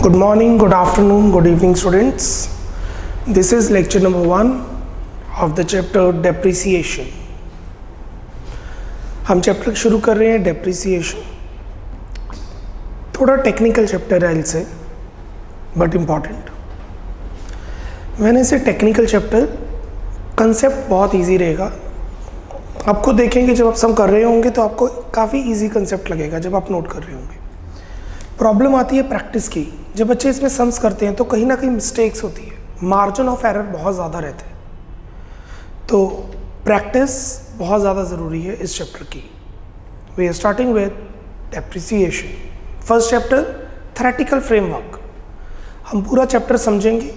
Good morning, good afternoon, good evening students. This is lecture number 1 of the chapter depreciation. हम chapter शुरू कर रहे हैं depreciation. थोड़ा टेक्निकल चैप्टर है इनसे बट इम्पॉर्टेंट. मैंने इसे टेक्निकल चैप्टर कंसेप्ट बहुत इजी रहेगा. आपको देखेंगे जब आप सम कर रहे होंगे तो आपको काफ़ी इजी कंसेप्ट लगेगा जब आप नोट कर रहे होंगे. प्रॉब्लम आती है प्रैक्टिस की. जब बच्चे इसमें सम्स करते हैं तो कहीं ना कहीं मिस्टेक्स होती है, मार्जिन ऑफ एरर बहुत ज़्यादा रहता है. तो प्रैक्टिस बहुत ज़्यादा ज़रूरी है इस चैप्टर की. We are starting with depreciation. First chapter theoretical framework. हम पूरा चैप्टर समझेंगे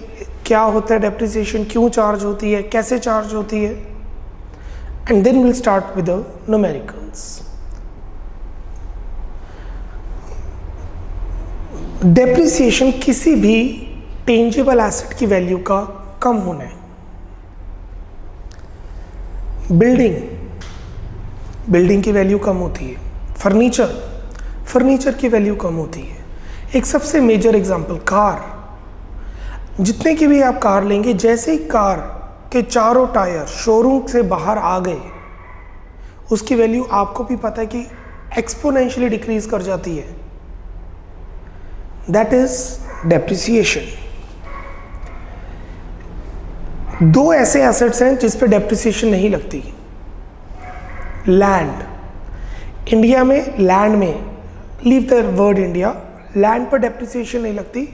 क्या होता है डेप्रिसिएशन, क्यों चार्ज होती है, कैसे चार्ज होती है, and then will start with the numericals. Depreciation किसी भी टेंजिबल एसेट की वैल्यू का कम होना है. बिल्डिंग की वैल्यू कम होती है. फर्नीचर की वैल्यू कम होती है. एक सबसे मेजर एग्जांपल कार. जितने की भी आप कार लेंगे, जैसे ही कार के चारों टायर शोरूम से बाहर आ गए उसकी वैल्यू आपको भी पता है कि एक्सपोनेंशियली डिक्रीज कर जाती है. That is depreciation. दो ऐसे एसेट्स हैं जिस पे डेप्रिसिएशन नहीं लगती. लैंड. इंडिया में लैंड में, leave the word India, land पर डेप्रिसिएशन नहीं लगती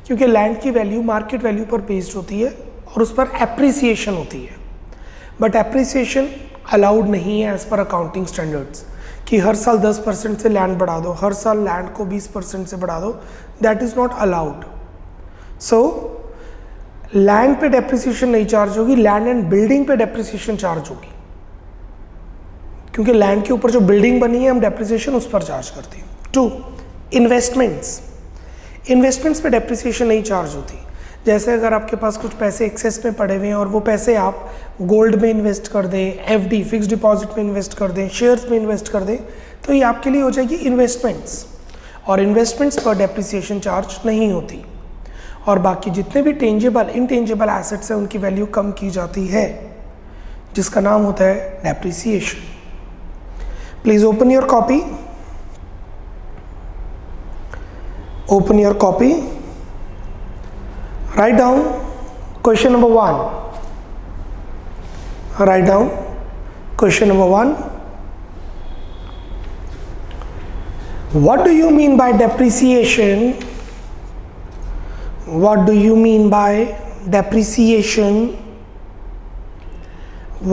क्योंकि लैंड की वैल्यू मार्केट वैल्यू पर बेस्ड होती है और उस पर एप्रिसिएशन होती है. बट एप्रिसिएशन अलाउड नहीं है एज पर अकाउंटिंग स्टैंडर्ड्स कि हर साल 10% से लैंड बढ़ा दो, हर साल लैंड को 20% से बढ़ा दो. That is not allowed. So land पे डेप्रिसिएशन नहीं चार्ज होगी, लैंड एंड बिल्डिंग पे डेप्रिसिएशन चार्ज होगी क्योंकि लैंड के ऊपर जो बिल्डिंग बनी है हम डेप्रिसिएशन उस पर चार्ज करते हैं. 2. इन्वेस्टमेंट्स पे डेप्रिसिएशन नहीं चार्ज होती. जैसे अगर आपके पास कुछ पैसे एक्सेस में पड़े हुए हैं और वो पैसे आप गोल्ड में इन्वेस्ट कर दें, एफडी फिक्स डिपॉजिट में इन्वेस्ट कर दें, शेयर्स में इन्वेस्ट कर दें, तो ये आपके लिए हो जाएगी इन्वेस्टमेंट्स. और इन्वेस्टमेंट्स पर डेप्रिसिएशन चार्ज नहीं होती. और बाकी जितने भी टेंजिबल इनटेंजिबल एसेट्स हैं उनकी वैल्यू कम की जाती है जिसका नाम होता है depreciation. Please open your copy. Open your copy. Write down question number 1. Write down question number 1. What do you mean by depreciation? What do you mean by depreciation?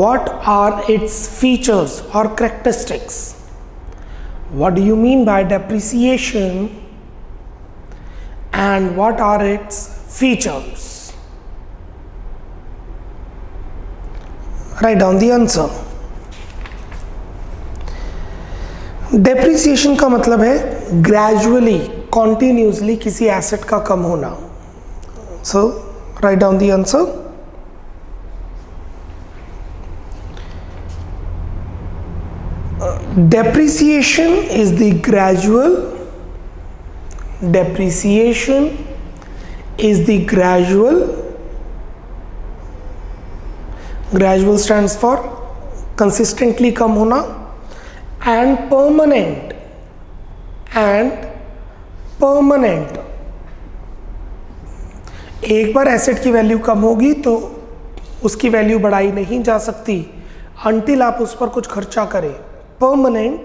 What are its features or characteristics? What do you mean by depreciation? And what are its features? Write down the answer. Depreciation का मतलब है gradually, continuously किसी asset का कम होना. So write down the answer. Depreciation is the gradual gradual stands for consistently कम होना, and permanent एक बार एसेट की वैल्यू कम होगी तो उसकी वैल्यू बढ़ाई नहीं जा सकती until आप उस पर कुछ खर्चा करें. Permanent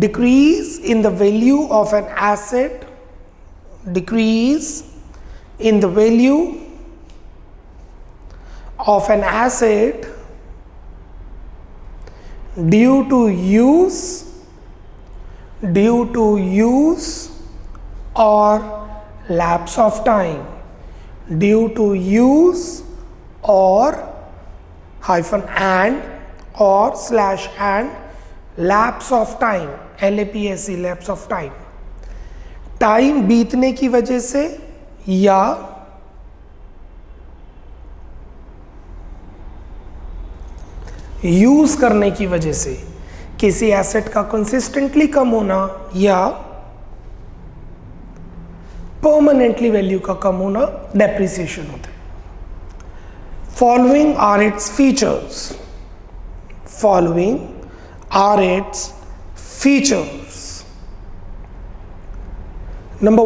decrease in the value of an asset, due to use or lapse of time. Due to use or hyphen and or slash and lapse of time, LAPSE, lapse of time. Time बीतने की वजह से या use करने की वजह से किसी एसेट का कंसिस्टेंटली कम होना या परमानेंटली वैल्यू का कम होना डेप्रिसिएशन होता है। Following are its features, following are its features. Number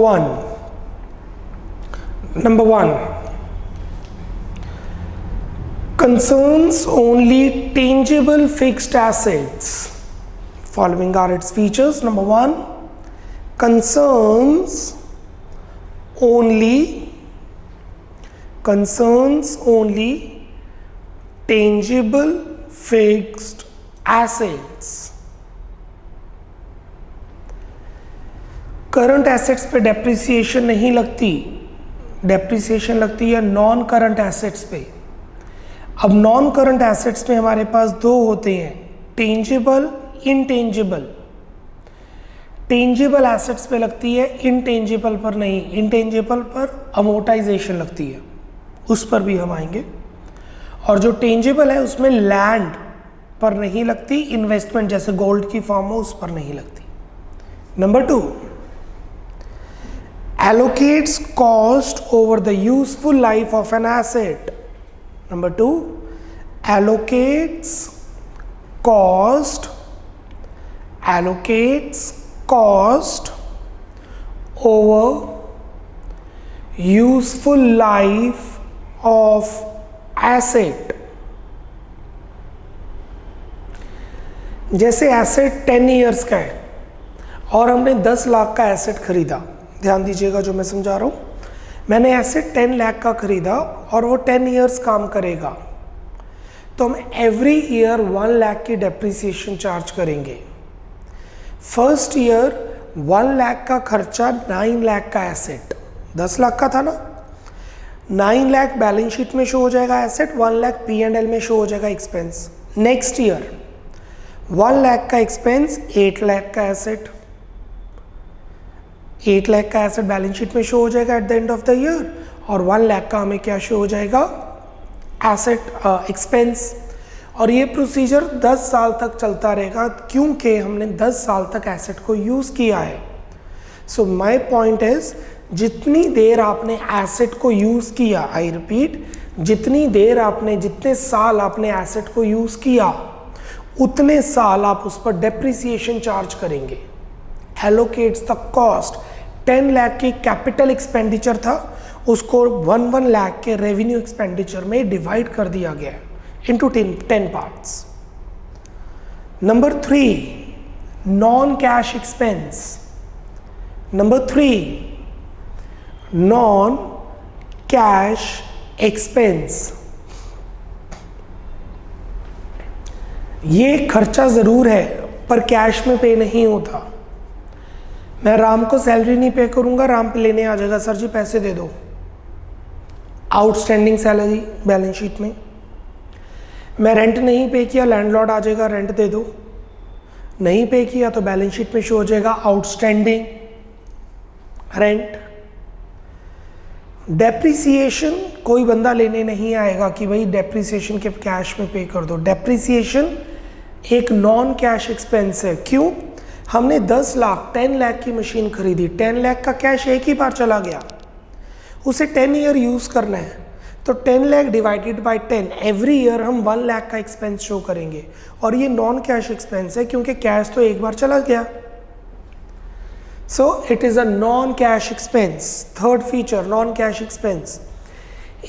one, concerns only tangible fixed assets. Following are its features. Number one, concerns only tangible fixed assets. Current assets पे depreciation नहीं लगती, depreciation लगती है non current assets पे। अब non current assets में हमारे पास दो होते हैं, टेंजिबल, इनटेंजिबल। टेंजिबल एसेट्स पे लगती है, इनटेंजिबल पर नहीं। इनटेंजिबल पर अमोर्टाइजेशन लगती है, उस पर भी हम आएंगे। और जो टेंजिबल है उसमें लैंड पर नहीं लगती, इन्वेस्टमेंट जैसे गोल्ड की फॉर्म हो उस पर नहीं लगती। Number two, allocates cost over the useful life of an asset. Number two, allocates cost over useful life of asset. जैसे एसेट 10 इयर्स का है और हमने 10 लाख का एसेट खरीदा। ध्यान दीजिएगा जो मैं समझा रहा हूँ। मैंने एसेट 10 लाख का खरीदा और वो 10 इयर्स काम करेगा, तो हम एवरी ईयर 1 लाख की डेप्रिसिएशन चार्ज करेंगे। फर्स्ट ईयर 1 लाख का खर्चा, 9 लाख का एसेट, 10 लाख का था ना, 9 लाख बैलेंस शीट में शो हो जाएगा एसेट, 1 लाख P&L में शो हो जाएगा एक्सपेंस। नेक्स्ट ईयर 1 लाख का एक्सपेंस, 8 लाख का एसेट, 8 लाख का एसेट बैलेंस शीट में शो हो जाएगा at the end of the year, और 1 लाख का हमें क्या शो हो जाएगा, एसेट एक्सपेंस। और ये प्रोसीजर 10 साल तक चलता रहेगा क्योंकि हमने 10 साल तक एसेट को यूज़ किया है। सो माय पॉइंट इज, जितनी देर आपने एसेट को यूज़ किया, आई रिपीट, जितने साल आपने एसेट को यूज़ किया उतने साल आप उस पर डेप्रिसिएशन चार्ज करेंगे। एलोकेट्स द कॉस्ट, 10 लाख की कैपिटल एक्सपेंडिचर था, उसको 1 लाख के रेवेन्यू एक्सपेंडिचर में डिवाइड कर दिया गया into 10 parts. Number 3, non cash expense. Number 3, non cash expense. ये खर्चा ज़रूर है पर कैश में पे नहीं होता। मैं राम को सैलरी नहीं पे करूंगा, राम पे लेने आ जाएगा, सर जी पैसे दे दो, आउटस्टैंडिंग सैलरी बैलेंस शीट में। मैं रेंट नहीं पे किया, लैंडलॉर्ड आ जाएगा, रेंट दे दो, नहीं पे किया तो बैलेंस शीट में शो हो जाएगा आउटस्टैंडिंग रेंट। डेप्रिसिएशन कोई बंदा लेने नहीं आएगा कि भाई डेप्रिसिएशन के कैश में पे कर दो। डेप्रिसिएशन एक नॉन कैश एक्सपेंस है। क्यों? हमने 10 लाख की मशीन खरीदी, 10 लाख का कैश एक ही बार चला गया, उसे 10 ईयर यूज़ करना है, तो 10 lakh divided by 10, every year हम 1 लाख का एक्सपेंस शो करेंगे। और ये नॉन कैश एक्सपेंस है क्योंकि कैश तो एक बार चला गया। So it is a non cash expense. Third feature, non cash expense.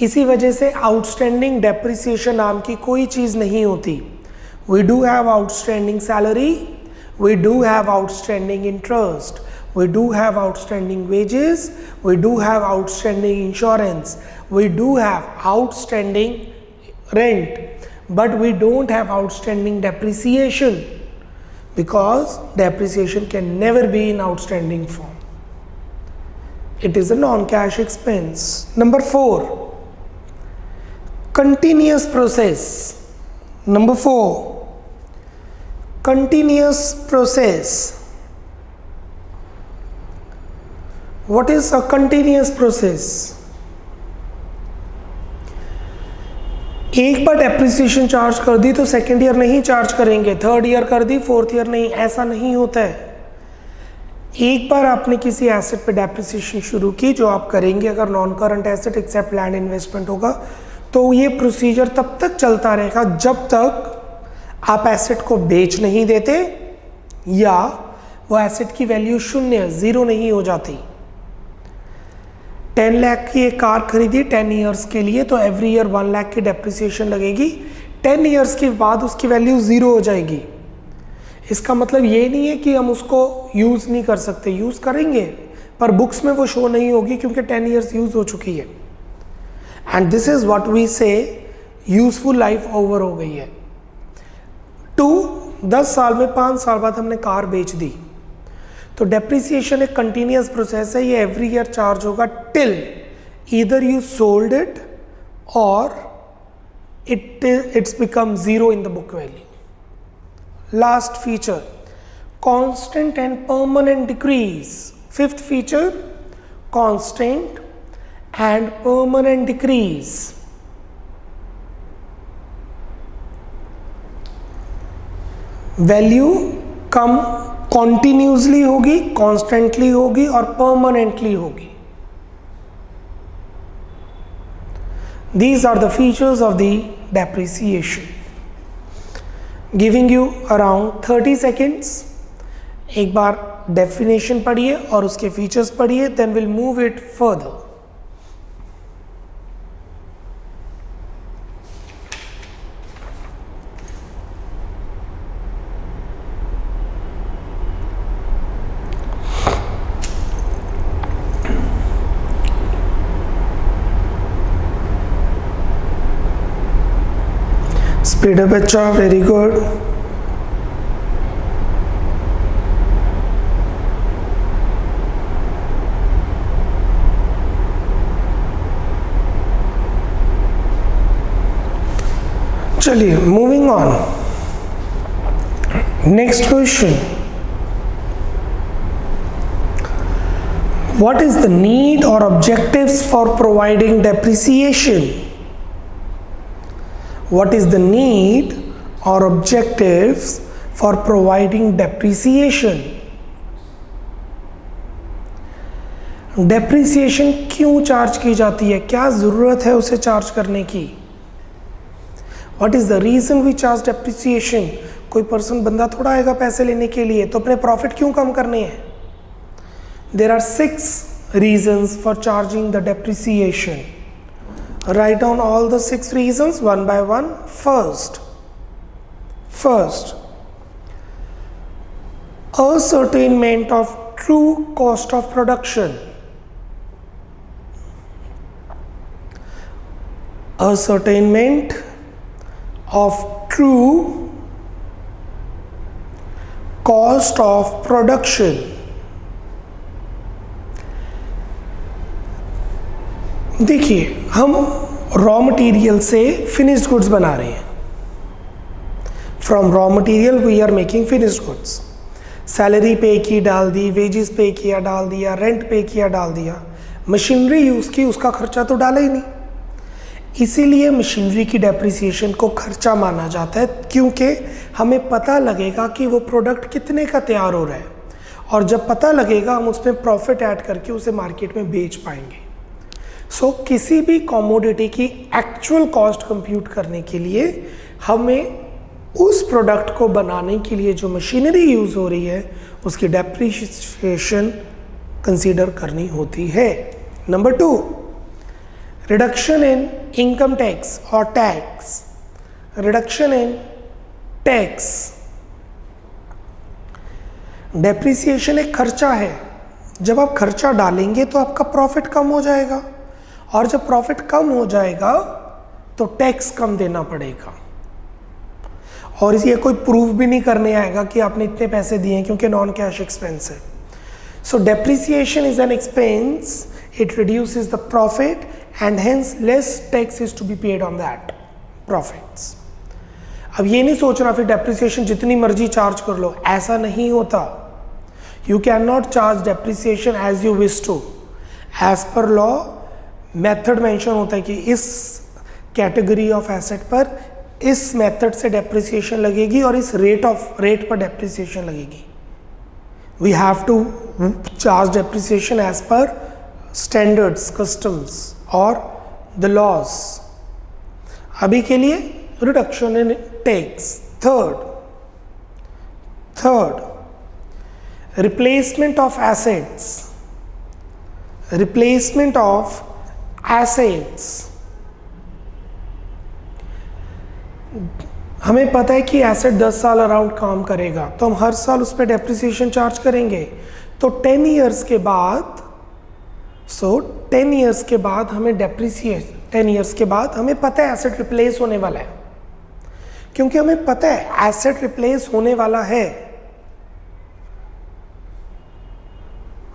इसी वजह से आउटस्टैंडिंग डेप्रिसिएशन नाम की कोई चीज़ नहीं होती। We do have outstanding salary, we do have outstanding interest, we do have outstanding wages, we do have outstanding insurance, we do have outstanding rent, but we don't have outstanding depreciation because depreciation can never be in outstanding form. It is a non-cash expense. Number 4, continuous process. Number 4, continuous process. What is a continuous process? एक बार depreciation charge कर दी तो second year नहीं charge करेंगे, third year कर दी, fourth year नहीं, ऐसा नहीं होता है। एक बार आपने किसी एसेट पे डेप्रिसिएशन शुरू की, जो आप करेंगे अगर non current asset except land investment होगा, तो ये प्रोसीजर तब तक चलता रहेगा जब तक आप एसेट को बेच नहीं देते या वो एसेट की वैल्यू शून्य, जीरो नहीं हो जाती। 10 लाख की एक कार खरीदी 10 ईयर्स के लिए, तो एवरी ईयर 1 लाख की डेप्रिसिएशन लगेगी। 10 ईयर्स के बाद उसकी वैल्यू जीरो हो जाएगी। इसका मतलब ये नहीं है कि हम उसको यूज़ नहीं कर सकते, यूज़ करेंगे, पर बुक्स में वो शो नहीं होगी क्योंकि 10 ईयर्स यूज़ हो चुकी है। And this is what we say useful life over हो गई है। 10 साल में 5 साल बाद हमने कार बेच दी, तो डेप्रिसिएशन एक कंटिन्यूस प्रोसेस है, ये एवरी ईयर चार्ज होगा till either you sold it और it's become zero in the book value. Last feature, constant and permanent decrease. Fifth feature, constant and permanent decrease. Value come continuously होगी, constantly होगी और permanently होगी। These are the features of the depreciation. Giving you around 30 seconds. एक बार definition पढ़िए और उसके features पढ़िए, then we'll move it further. Speed up बच्चा, very good. चलिए moving on, next question, what is the need और objectives for providing depreciation? What is the need or objectives for providing depreciation? Depreciation क्यों charge की जाती है, क्या ज़रूरत है उसे चार्ज करने की? What is the reason we charge depreciation? कोई पर्सन बंदा थोड़ा आएगा पैसे लेने के लिए, तो अपने प्रॉफिट क्यों कम करने हैं? There are 6 reasons for charging the depreciation. Write down all the 6 reasons one by one. First, ascertainment of true cost of production. Ascertainment of true cost of production. देखिए, हम रॉ मटेरियल से finished goods बना रहे हैं। From raw material we are making finished goods. Salary पे की, डाल दी, wages पे किया, डाल दिया, रेंट पे किया, डाल दिया, मशीनरी यूज़ की, उसका खर्चा तो डाला ही नहीं। इसीलिए मशीनरी की डेप्रिसिएशन को खर्चा माना जाता है, क्योंकि हमें पता लगेगा कि वो प्रोडक्ट कितने का तैयार हो रहा है, और जब पता लगेगा हम उसमें प्रॉफिट ऐड करके उसे मार्केट में बेच पाएंगे। सो किसी भी कमोडिटी की एक्चुअल कॉस्ट कंप्यूट करने के लिए हमें उस प्रोडक्ट को बनाने के लिए जो मशीनरी यूज़ हो रही है उसकी डेप्रिसिएशन कंसीडर करनी होती है। Number 2, reduction in income tax और tax. Reduction in tax, depreciation एक खर्चा है। जब आप खर्चा डालेंगे तो आपका प्रॉफिट कम हो जाएगा, और जब प्रॉफिट कम हो जाएगा तो टैक्स कम देना पड़ेगा, और ये कोई प्रूव भी नहीं करने आएगा कि आपने इतने पैसे दिए हैं, क्योंकि नॉन कैश एक्सपेंस है। So depreciation is an expense, it reduces the profit and hence less tax is to be paid on that profits. अब ये नहीं सोचना फिर डेप्रिसिएशन जितनी मर्जी चार्ज कर लो, ऐसा नहीं होता। You can not charge depreciation as you wish to. As per law method mention होता है कि इस कैटेगरी ऑफ एसेट पर इस मेथड से डेप्रिसिएशन लगेगी और इस रेट पर डेप्रिसिएशन लगेगी। We have to charge depreciation as per standards, customs or the laws. अभी के लिए reduction in tax. Third, replacement of assets. Replacement of assets. हमें पता है कि एसेट 10 साल अराउंड काम करेगा, तो हम हर साल उस पर डेप्रिसिएशन चार्ज करेंगे। तो 10 इयर्स के बाद 10 इयर्स के बाद हमें डेप्रिसिएशन 10 इयर्स के बाद हमें पता है एसेट रिप्लेस होने वाला है। क्योंकि हमें पता है एसेट रिप्लेस होने वाला है,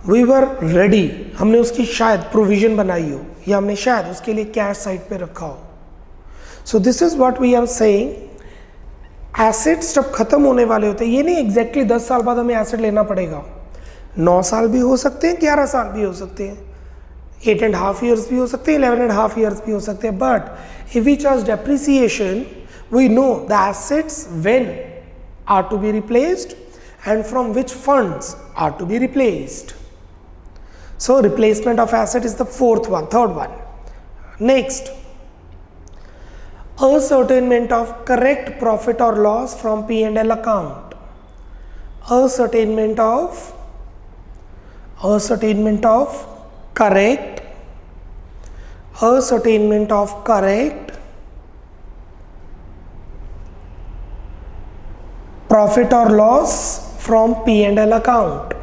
वी वर रेडी, हमने उसकी शायद प्रोविजन बनाई हो या हमने शायद उसके लिए कैश साइड पे रखा हो। So this is what we are saying, assets जब खत्म होने वाले होते हैं, ये नहीं एग्जैक्टली 10 साल बाद हमें एसेट लेना पड़ेगा, 9 साल भी हो सकते हैं, 11 साल भी हो सकते हैं, 8.5 years भी हो सकते हैं, 11.5 years भी हो सकते हैं। But if we charge depreciation, we know the assets when are to be replaced and from which funds are to be replaced. So replacement of asset is the third one. Next, ascertainment of correct profit or loss from P&L account. Ascertainment of correct profit or loss from P&L account.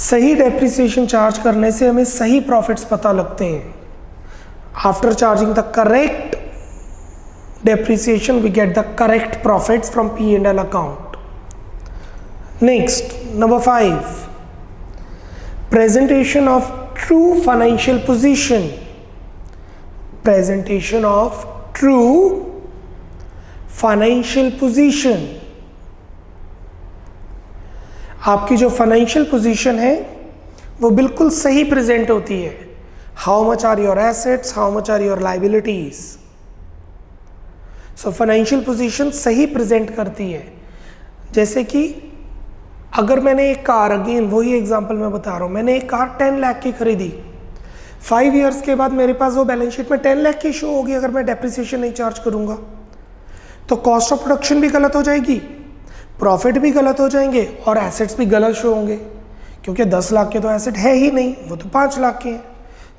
सही depreciation charge करने से हमें सही profits पता लगते हैं। After charging the correct depreciation we get the correct profits from P&L account. Next, number 5, presentation of true financial position. Presentation of true financial position. आपकी जो फाइनेंशियल पोजीशन है वो बिल्कुल सही प्रेजेंट होती है। How much are your assets, how much are your liabilities. So financial position सही present करती है। जैसे कि अगर मैंने एक कार, अगेन वही एग्जांपल मैं बता रहा हूँ, मैंने एक कार 10 लाख की खरीदी, 5 इयर्स के बाद मेरे पास वो बैलेंस शीट में 10 लाख की शो होगी अगर मैं डेप्रिसिएशन नहीं चार्ज करूँगा, तो कॉस्ट ऑफ प्रोडक्शन भी गलत हो जाएगी, प्रॉफिट भी गलत हो जाएंगे और एसेट्स भी गलत शो होंगे, क्योंकि 10 लाख के तो एसेट है ही नहीं, वो तो 5 लाख के हैं।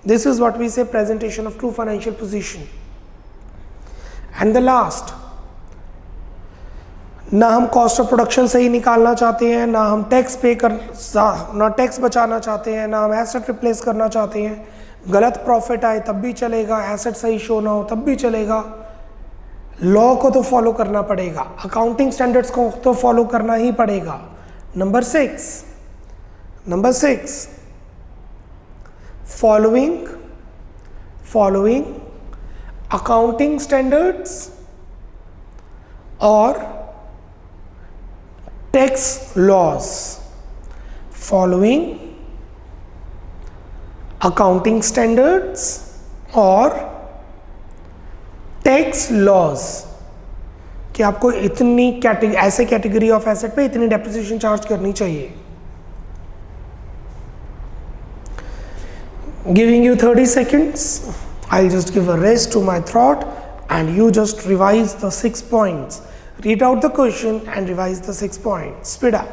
दिस इज व्हाट वी से presentation of true financial position. And the last, ना हम कॉस्ट ऑफ प्रोडक्शन सही निकालना चाहते हैं, ना हम टैक्स ना टैक्स बचाना चाहते हैं, ना हम एसेट रिप्लेस करना चाहते हैं। गलत प्रॉफिट आए तब भी चलेगा, एसेट सही शो ना हो तब भी चलेगा। लॉ को तो फॉलो करना पड़ेगा, अकाउंटिंग स्टैंडर्ड्स को तो फॉलो करना ही पड़ेगा। नंबर 6, फॉलोइंग अकाउंटिंग स्टैंडर्ड्स और tax laws. Following accounting standards और टैक्स लॉज कि आपको इतनी ऐसे कैटेगरी ऑफ एसेट पे इतनी डेप्रिसिएशन चार्ज करनी चाहिए। Giving you 30 seconds, I'll just give a rest to my thought and you just revise the 6 points. Read out the question and revise the 6 points. Speed up.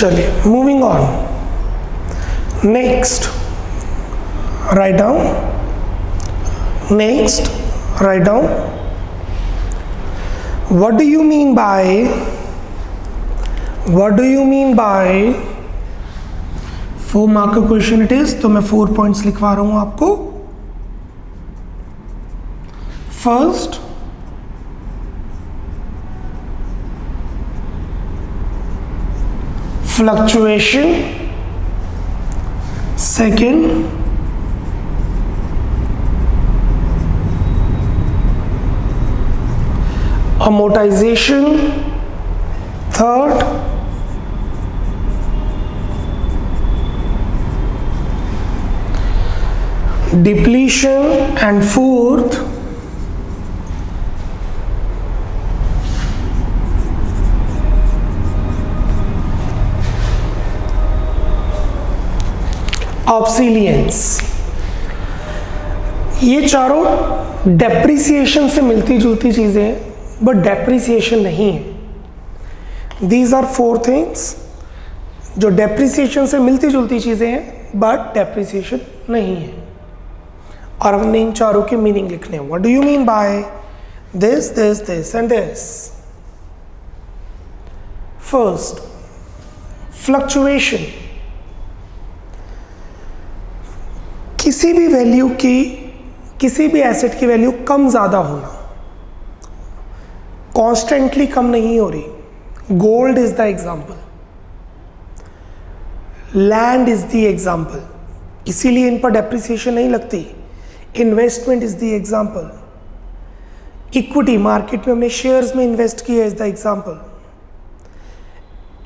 चलिए, moving on. Next write down, what do you mean by 4 mark का question it is, तो मैं 4 points लिखवा रहा हूं आपको। First, fluctuation. Second, amortization, third, depletion, and fourth, ऑब्सीलियंस। ये चारों डेप्रिसिएशन से मिलती जुलती चीजें हैं बट डेप्रिसिएशन नहीं है। दीज आर फोर थिंग्स जो डेप्रिसिएशन से मिलती जुलती चीजें हैं बट डेप्रिसिएशन नहीं है। और हमने इन चारों के मीनिंग लिखने हैं। What do you mean by this this this and this? First, fluctuation. किसी भी वैल्यू की, किसी भी एसेट की वैल्यू कम ज़्यादा होना, कॉन्स्टेंटली कम नहीं हो रही। Gold is the example, land is the example, इसीलिए इन पर डेप्रिसिएशन नहीं लगती। Investment is the example, equity market में हमने शेयर्स में इन्वेस्ट किया इज द एग्जाम्पल।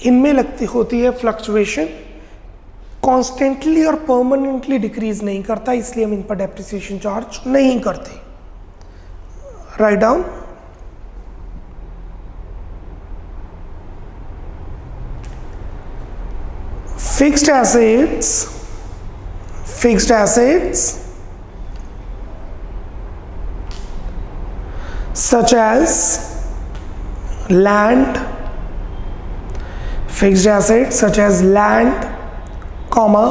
इनमें लगती होती है फ्लक्चुएशन, कॉन्स्टेंटली और परमानेंटली डिक्रीज नहीं करता, इसलिए हम इन पर डेप्रिसिएशन चार्ज नहीं करते। Write down. Fixed assets such as land, fixed assets such as land, comma,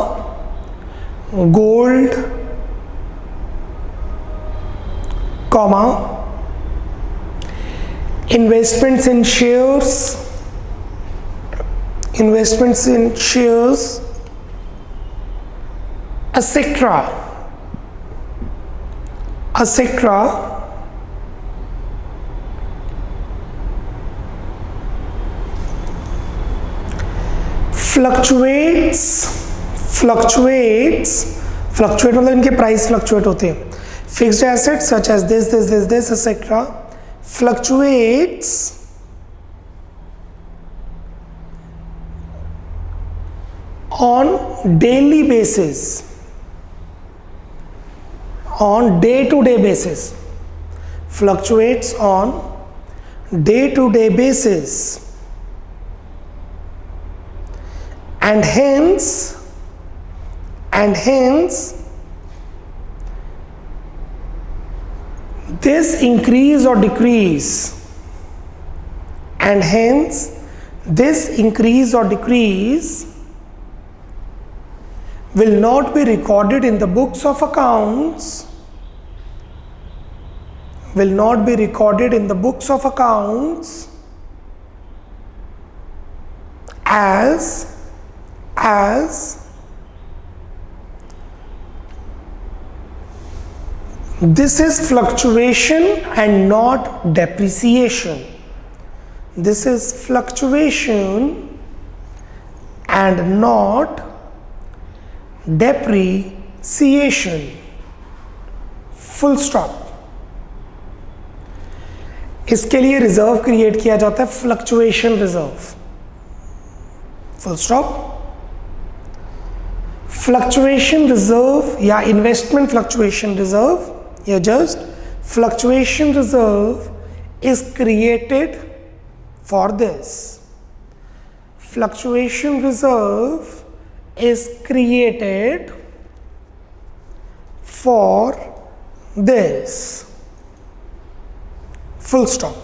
gold, comma, investments in shares, etc. Fluctuate मतलब इनके प्राइस फ्लक्चुएट होते हैं। Fixed assets such as this etcetera fluctuates on daily basis, on day to day basis, fluctuates on day to day basis, and hence this increase or decrease, and hence this increase or decrease will not be recorded in the books of accounts, will not be recorded in the books of accounts as this is fluctuation and not depreciation. This is fluctuation and not depreciation. Full stop. इसके लिए reserve create किया जाता है, fluctuation reserve. Full stop. Fluctuation reserve या investment fluctuation reserve या just fluctuation reserve is created for this. Fluctuation reserve is created for this. Full stop.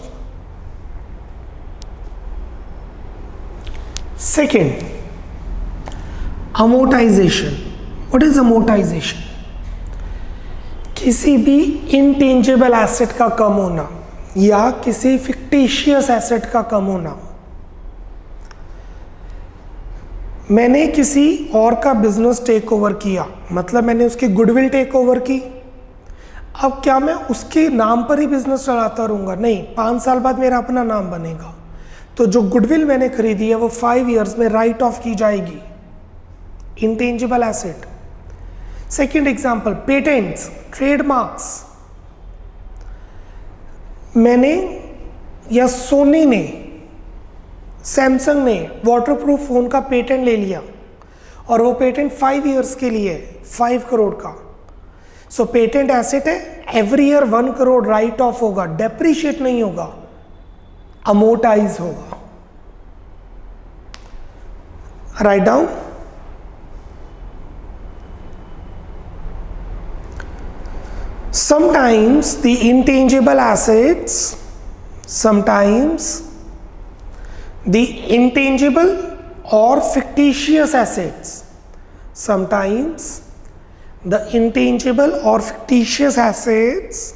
Second, amortization. What is amortization? किसी भी intangible asset का कम होना या किसी fictitious asset का कम होना। मैंने किसी और का बिजनेस टेक ओवर किया, मतलब मैंने उसकी गुडविल टेक ओवर की। अब क्या मैं उसके नाम पर ही बिजनेस चलाता रहूँगा? नहीं, 5 साल बाद मेरा अपना नाम बनेगा। तो जो गुडविल मैंने खरीदी है वो 5 इयर्स में राइट ऑफ की जाएगी, intangible asset. Second example, patents, trademarks. मैंने या सोनी ने, सैमसंग ने वाटरप्रूफ फ़ोन का पेटेंट ले लिया और वो पेटेंट 5 ईयर्स के लिए है, 5 करोड़ का। सो पेटेंट एसेट है, every year 1 crore right of होगा, डेप्रीशिएट नहीं होगा, अमोर्टाइज होगा। Write down. Sometimes the intangible assets, sometimes the intangible or fictitious assets, sometimes the intangible or fictitious assets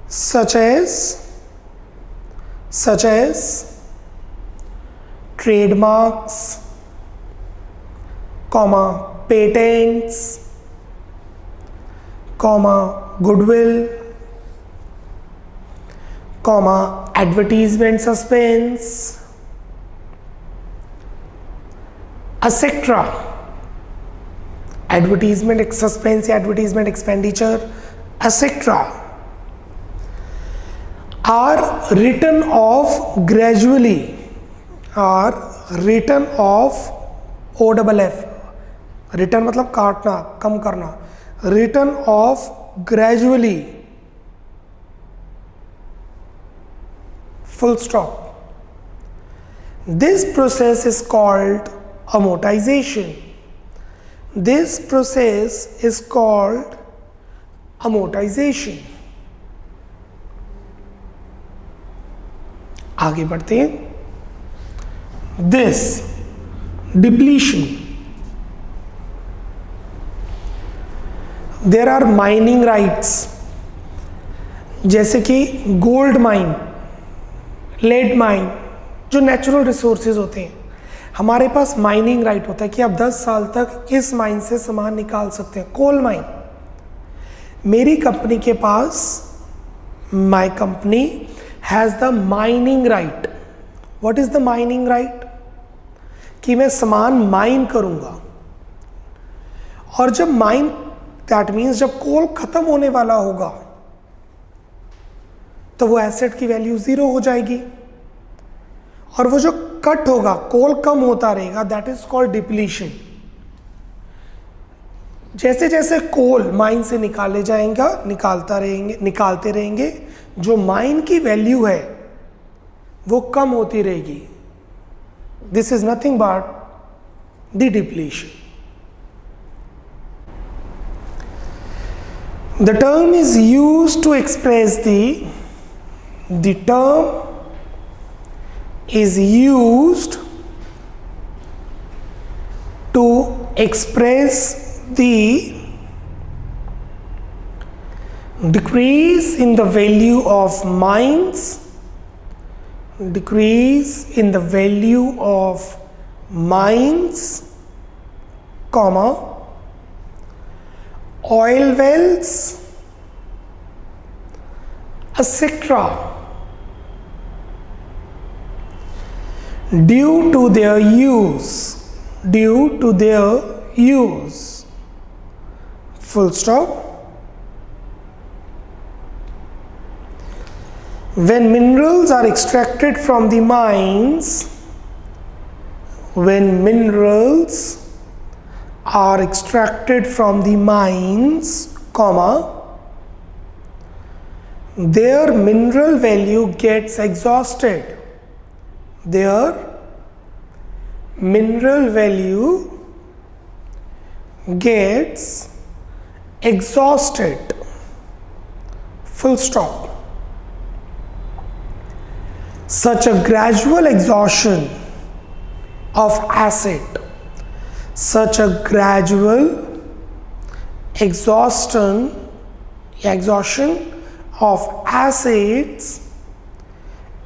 such as trademarks, patents, goodwill, advertisement suspense, etc. Advertisement suspense, advertisement expenditure, etc. are written off gradually, are written off OFF, return मतलब काटना, कम करना, written off gradually, full stop. This process is called amortization. This process is called amortization. आगे बढ़ते हैं। This depletion. There are mining rights, जैसे कि gold mine, lead mine, जो natural resources होते हैं। हमारे पास माइनिंग राइट होता है कि आप 10 साल तक इस माइन से सामान निकाल सकते हैं। कोल माइन, मेरी कंपनी के पास, my company has the mining right. What is the mining right? कि मैं सामान माइन करूंगा, और जब माइन, दैट मीन्स जब कोल खत्म होने वाला होगा तो वो एसेट की वैल्यू 0 हो जाएगी, और वो जो कट होगा, कोल कम होता रहेगा, दैट इज कॉल्ड डिप्लीशन। जैसे जैसे कोल माइन से निकाले जाएगा, निकालते रहेंगे, जो माइन की वैल्यू है वो कम होती रहेगी। This is nothing but the depletion. The term is used to express the term is used to express the decrease in the value of mines, decrease in the value of mines, comma, oil wells, etc. due to their use, full stop. When minerals are extracted from the mines, when minerals are extracted from the mines, comma, their mineral value gets exhausted. Their mineral value gets exhausted. Full stop. Such a gradual exhaustion of asset, such a gradual exhaustion of assets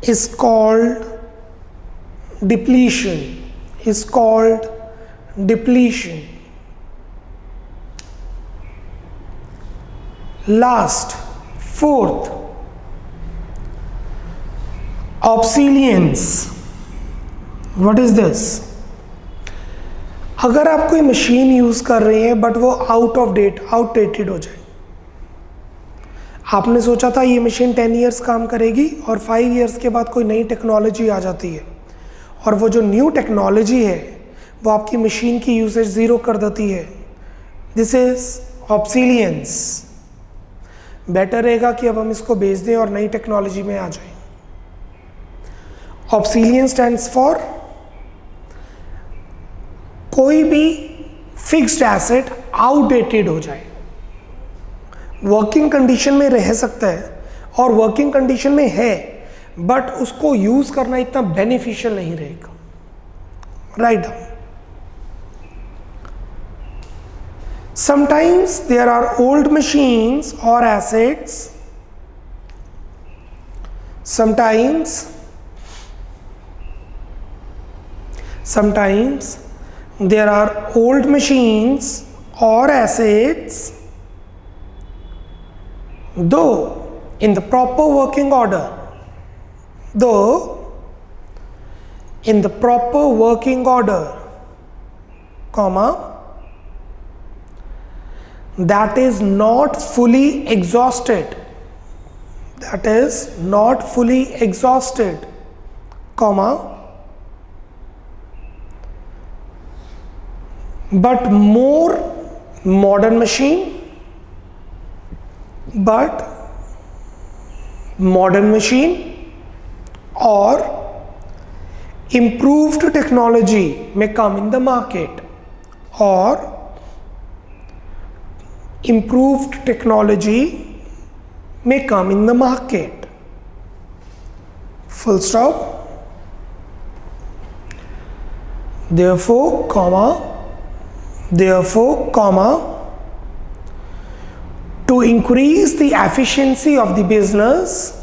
is called depletion, is called depletion. Last, fourth, obsolescence. What is this? अगर आप कोई machine use कर रहे हैं but वो outdated हो जाए, आपने सोचा था ये मशीन 10 इयर्स काम करेगी और 5 इयर्स के बाद कोई नई टेक्नोलॉजी आ जाती है और वो जो न्यू टेक्नोलॉजी है वो आपकी मशीन की यूसेज ज़ीरो कर देती है। This is ऑब्सीलियंस। बेटर रहेगा कि अब हम इसको बेच दें और नई टेक्नोलॉजी में आ जाएं। ऑब्सीलियंस स्टैंड्स फॉर कोई भी फिक्स्ड एसेट आउटडेटेड हो जाए, वर्किंग कंडीशन में रह सकता है और वर्किंग कंडीशन में है बट उसको यूज करना इतना बेनिफिशियल नहीं रहेगा। Write down. Sometimes there are old machines or assets. Sometimes there are old machines or assets, though in the proper working order, comma, that is not fully exhausted, comma, but more modern machine or improved technology may come in the market, or improved technology may come in the market. Full stop. Therefore, comma, to increase the efficiency of the business,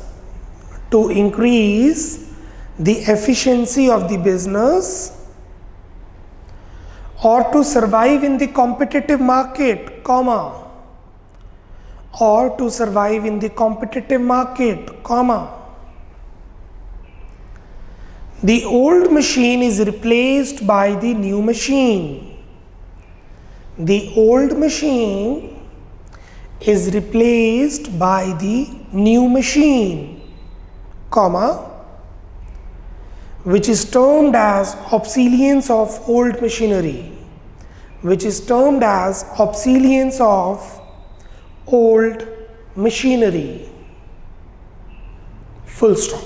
or to survive in the competitive market, comma, the old machine is replaced by the new machine. Comma, which is termed as obsolescence of old machinery. Full stop.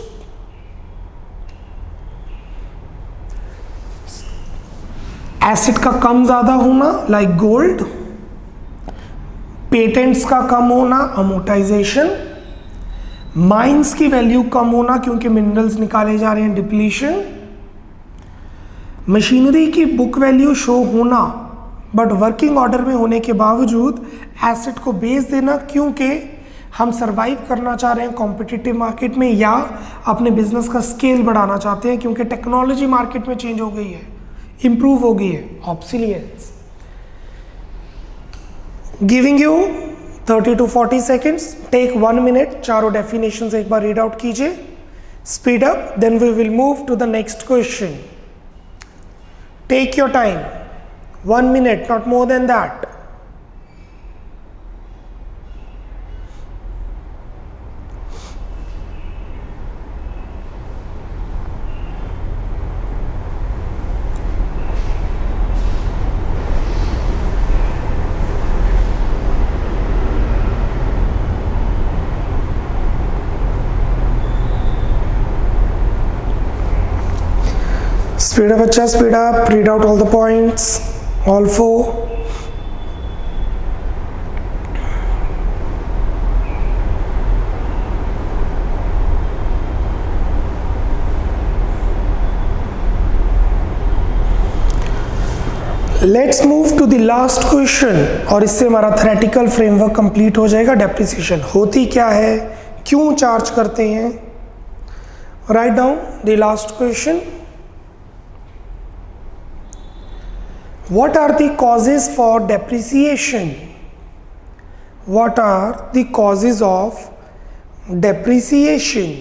Acid का कम ज़्यादा होना like gold, patents का कम होना amortisation, mines की value कम होना क्योंकि minerals निकाले जा रहे हैं डिप्लीशन, मशीनरी की बुक वैल्यू शो होना बट वर्किंग ऑर्डर में होने के बावजूद एसेट को बेच देना क्योंकि हम सरवाइव करना चाह रहे हैं कॉम्पिटिटिव मार्केट में या अपने बिजनेस का स्केल बढ़ाना चाहते हैं क्योंकि टेक्नोलॉजी मार्केट में चेंज हो गई है, इंप्रूव हो गई है। Obsolescence. Giving you 30 to 40 seconds, take 1 minute, चारों डेफिनेशंस एक बार रीड आउट कीजिए, speed up, then we will move to the next question. Take your time, 1 minute, not more than that. Speed up, bachcha, speed up, read out all the points, all 4. Let's move to the last question और इससे हमारा theoretical framework complete हो जाएगा। Depreciation होती क्या है, क्यों charge करते हैं। Right down the last question. What are the causes for depreciation? What are the causes of depreciation?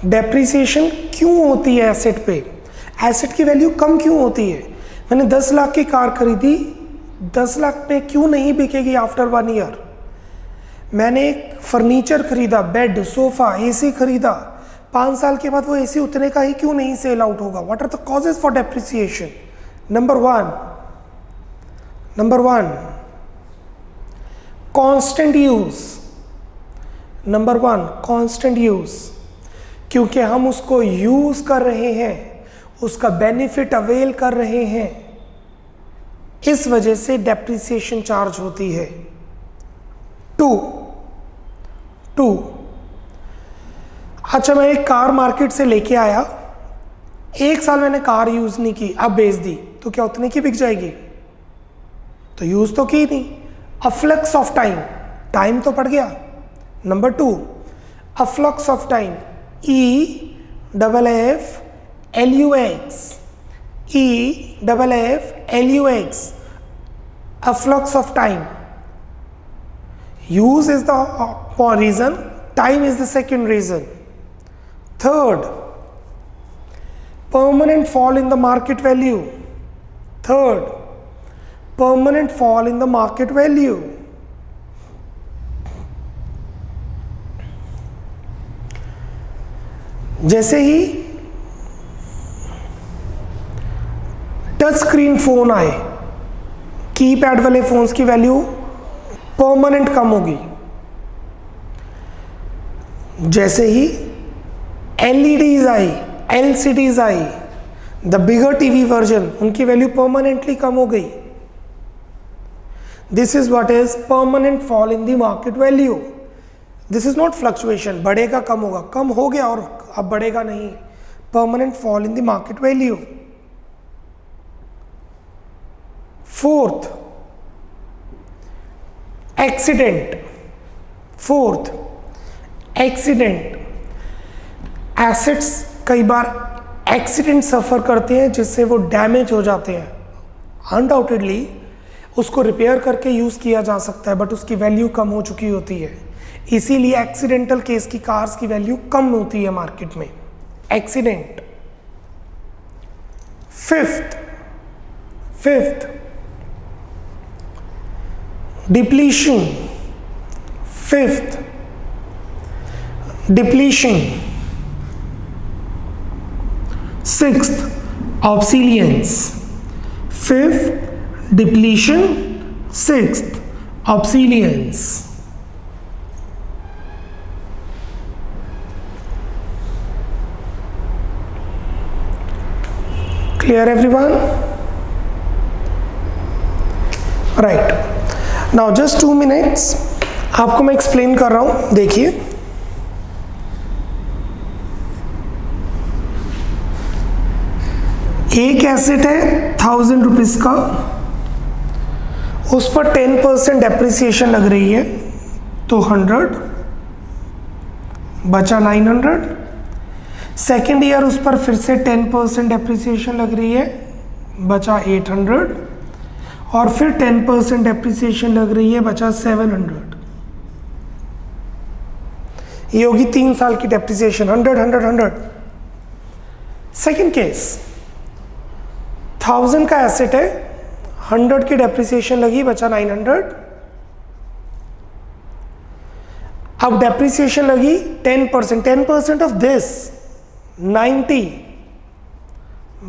Depreciation क्यों होती है एसेट पे, एसेट की वैल्यू कम क्यों होती है। मैंने 10 लाख की कार खरीदी 10 लाख में क्यों नहीं बिकेगी आफ्टर 1 ईयर? मैंने एक फर्नीचर खरीदा, बेड, सोफा, एसी खरीदा, 5 साल के बाद वो एसी उतने का ही क्यों नहीं सेल आउट होगा? What are the causes for depreciation? Number one constant use. Number 1 constant use, क्योंकि हम उसको यूज कर रहे हैं, उसका बेनिफिट अवेल कर रहे हैं, इस वजह से डेप्रिसिएशन चार्ज होती है। टू, अच्छा मैं एक कार मार्केट से लेके आया, 1 साल मैंने कार यूज नहीं की, अब बेच दी, तो क्या उतने की बिक जाएगी? तो यूज तो की नहीं। अफ्लक्स ऑफ टाइम, टाइम तो पड़ गया। Number 2 afflux of time, EFFLUX, afflux of time. Use is the reason, time is the second reason. Third, permanent fall in the market value. जैसे ही टच स्क्रीन फोन आए, keypad वाले phones की value permanent कम होगी। जैसे ही LEDs आई, एलसीडीज आई, द बिगर टीवी वर्जन, उनकी वैल्यू परमानेंटली कम हो गई। This is what is permanent fall in the market value. This is not fluctuation, बढ़ेगा कम होगा, कम हो गया और अब बढ़ेगा नहीं। Permanent fall in the market value. Fourth, accident. Assets कई बार एक्सीडेंट सफर करते हैं जिससे वो डैमेज हो जाते हैं। अनडाउटेडली उसको रिपेयर करके यूज किया जा सकता है, बट उसकी वैल्यू कम हो चुकी होती है, इसीलिए एक्सीडेंटल केस की कार्स की वैल्यू कम होती है मार्केट में। Accident. Fifth, depletion. Sixth, obsolescence. Fifth depletion, sixth obsolescence. Clear everyone? Right. Now just 2 minutes, आपको मैं एक्सप्लेन कर रहा हूं। देखिए, एक एसेट है 1000 रुपीज का, उस पर 10% डेप्रिसिएशन लग रही है, तो 100 बचा 900। सेकेंड ईयर उस पर फिर से 10% डेप्रिसिएशन लग रही है, बचा 800, और फिर 10% डेप्रिसिएशन लग रही है, बचा 700। ये होगी 3 साल की डेप्रिसिएशन, 100। सेकेंड केस, 1000 का एसेट है, 100 की डेप्रिसिएशन लगी, बचा 900। अब डेप्रिसिएशन लगी 10% ऑफ दिस 90,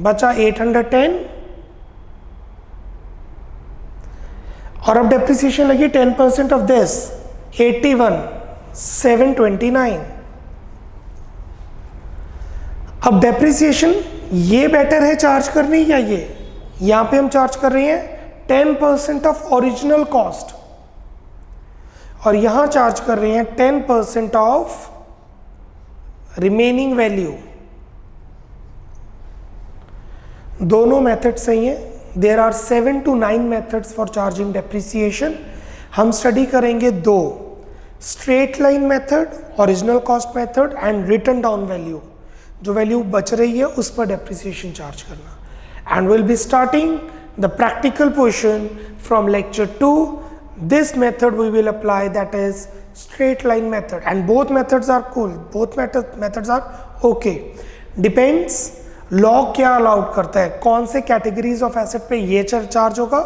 बचा 810, और अब डेप्रिसिएशन लगी 10% ऑफ दिस 81, 729। अब डेप्रिसिएशन ये बेटर है चार्ज करनी या ये? यहां पे हम चार्ज कर रहे हैं 10% ऑफ ओरिजिनल कॉस्ट, और यहां चार्ज कर रहे हैं 10% ऑफ रिमेनिंग वैल्यू। दोनों मेथड सही हैं। There are 7 to 9 methods for charging depreciation. हम स्टडी करेंगे 2, straight line method, original cost method, and written down value. जो वैल्यू बच रही है उस पर डेप्रिसिएशन चार्ज करना। And will be starting the practical portion from lecture 2। This method we will apply, that is straight line method, and both methods are cool, both methods are okay. Depends, law क्या allowed करता है, कौन से categories of asset पे ये charge होगा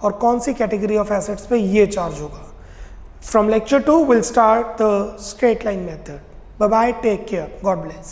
और कौन सी कैटेगरी ऑफ एसेट्स पे ये चार्ज होगा. From lecture 2 we'll start the straight line method. Bye bye, take care, God bless.